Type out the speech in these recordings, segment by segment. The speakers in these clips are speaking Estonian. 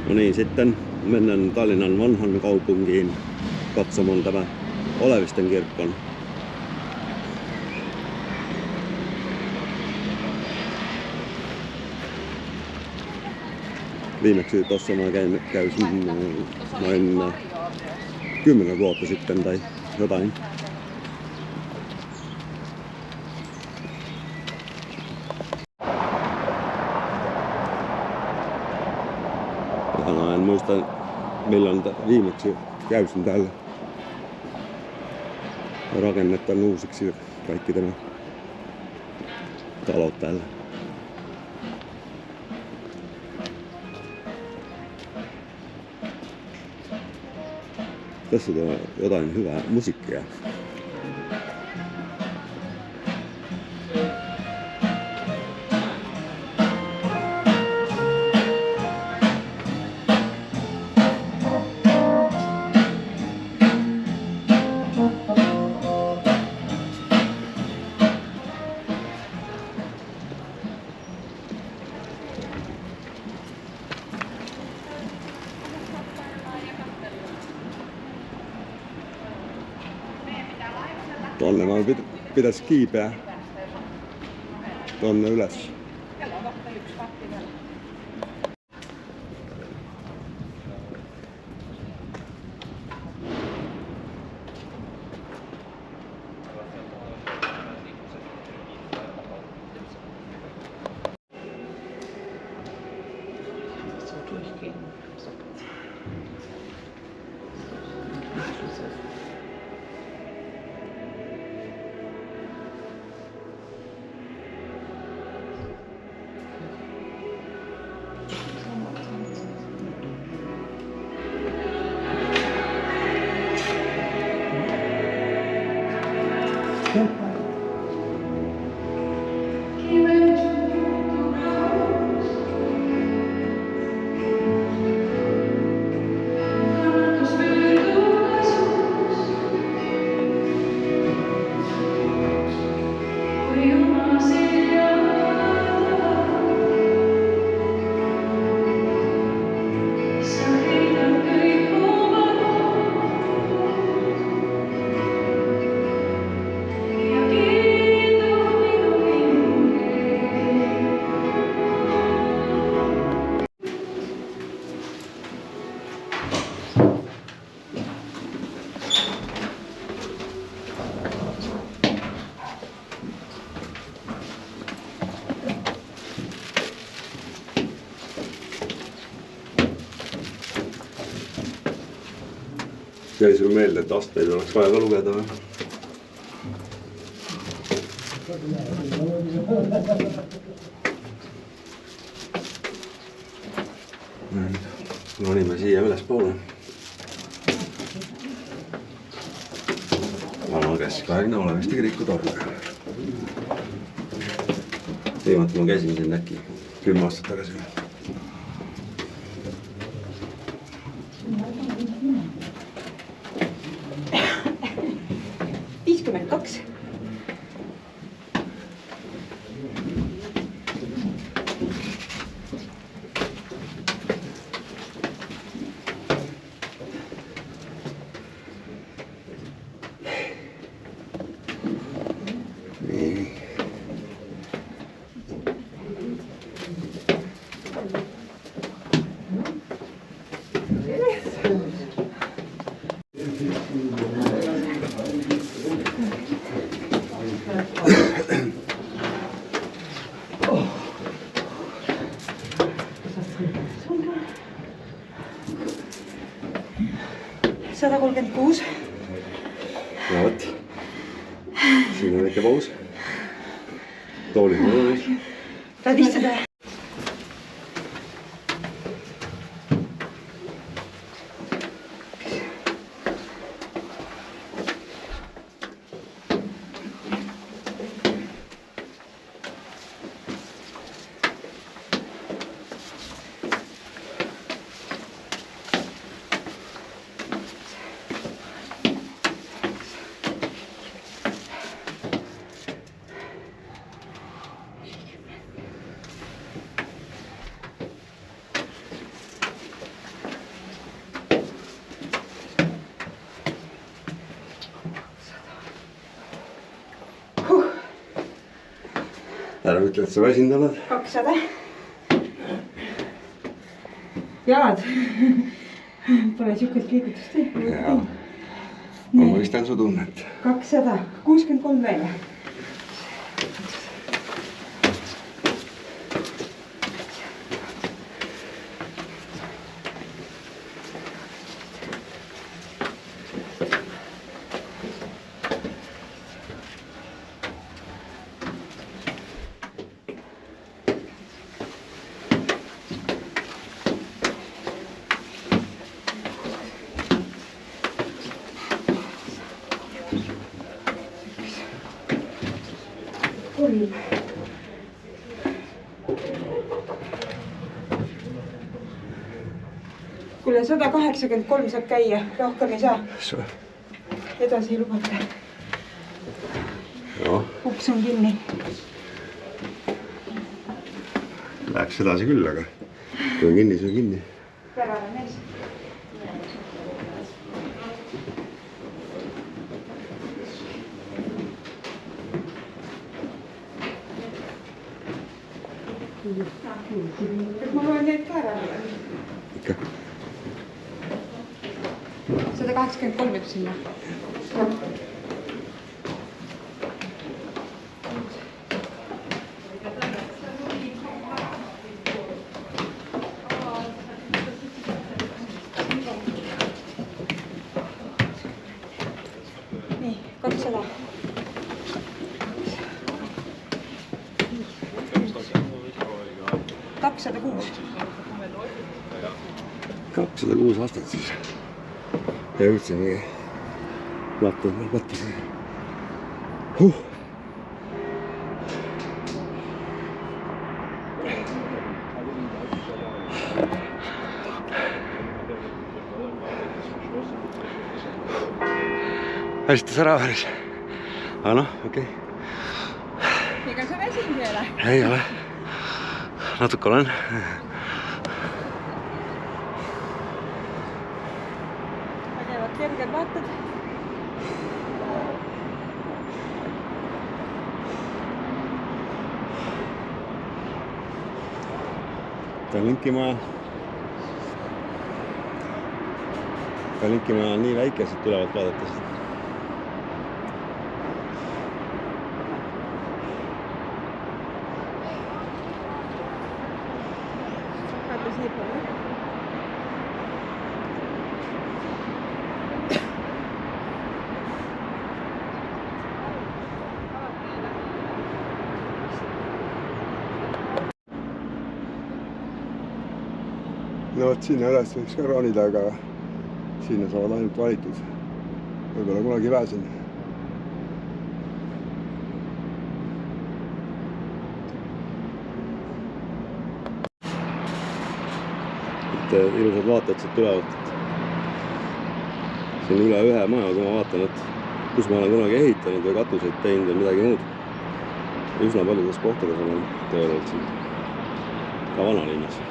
No niin, sitten mennään Tallinnan vanhan kaupunkiin katsomaan tämä Olevisten kirkon. Viimeksi tuossa mä käyn noin 10 vuotta sitten tai jotain. En muista milloin viimeksi käysin täällä. Rakennettaan uusiksi kaikki tämä talot täällä. Tässä on jotain hyvää musiikkia. Tonne vaan pitäisi kiipeä tonne ylös. Jäi sulle meille, että asteita oleks vaja ka lugeda või? Ronime siia ülespoole. Palun keskaegne Oleviste kiriku torn. Viimati ma käisin siin äkki 10 aastat tagasi. Ja vot, siin on väike paus. Toolid on olemas. Tahad istuda? ütled, sa väsinud oled? 200. Jalad. Pole siukest liigutust teinud. Jaa. Ma mõistan su tunnet. 200. 63 veel. Kuule, 183 saab käia, rohkem ei saa. Edasi ei lubata. Uks on kinni. Läheks edasi küll, aga kui on kinni, siis on kinni. Värav on ees. Kas ma loen neid ka ära? Ikka. 183 võib sinna. Nii, 200. Kakssada 206 aastat siis. Ja jõudsimegi lattunud veel võtta. Hästas ära päris. Aga noh, okei. Ega sa väsinud ei ole? Ei ole. Natuke olen. Vägevad kerged vaatad. Tallinkimaja on nii väike, et tulevalt vaadates. No vot sinna üles võiks ka ronida, aga sinna saavad ainult valitud. Võib-olla kunagi pääsen. Ilusad vaated siit tulevad. Siin üle ühe maja, kui ma vaatan, et kus ma olen kunagi ehitanud või katuseid teinud või midagi muud. Üsna paljudes kohtades olen tööl olnud siin. Ka vanalinnas.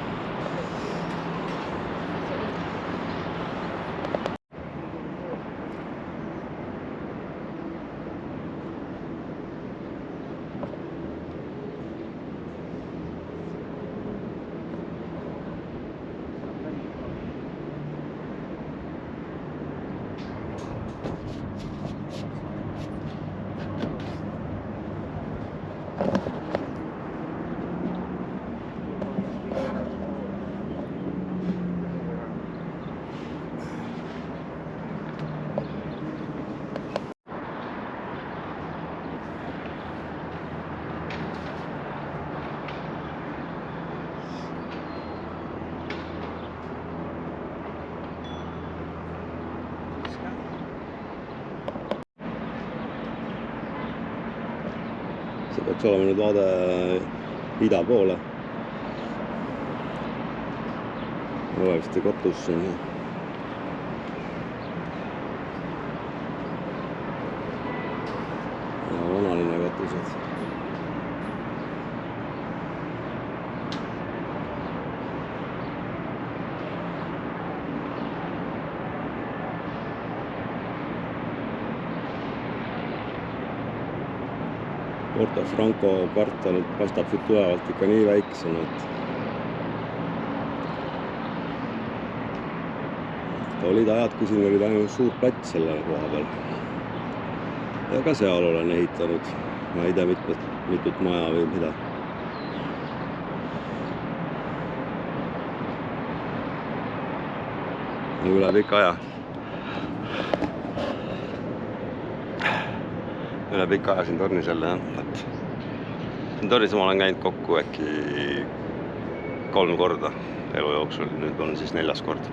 See peaks olema nüüd vaade ida poole. Ole vist katus on. Ja vanalinna katused. Porto Franco kvartal paistab siit tugevalt ikka nii väiksena, et olid ajad, kui siin olid ainult suur plats selle koha peal. Ja ka seal olen ehitanud, ma ei tea, mitut maja või mida. Üle pika aja. Üle pika aja siin tornis jälle, jah. Siin tornis ma olen käinud kokku äkki 3 korda elu jooksul, nüüd on siis 4. kord.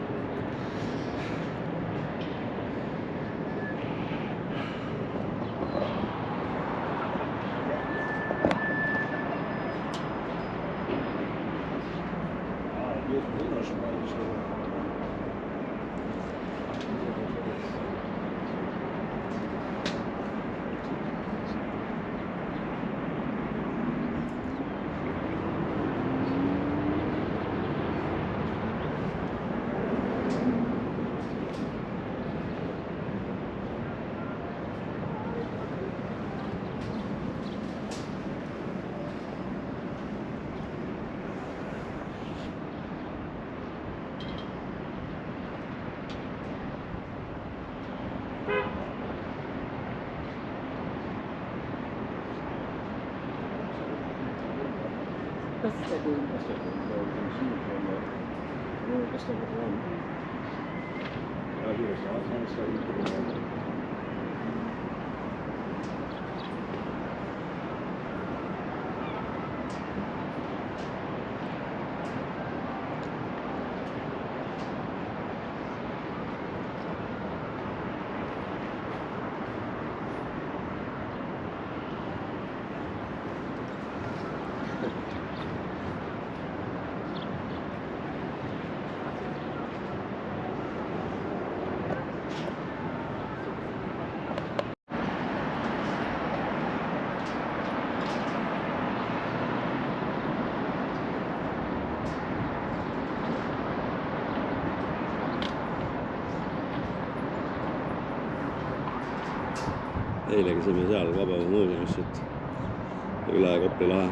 Was ist der Grund? Was ist der Grund? Weil wir sind viel von der Restaurant. Ja, hier ist Rathaus, da hinten. Eile käisime seal Vabamu muuseumis, et üle Kopli lahe.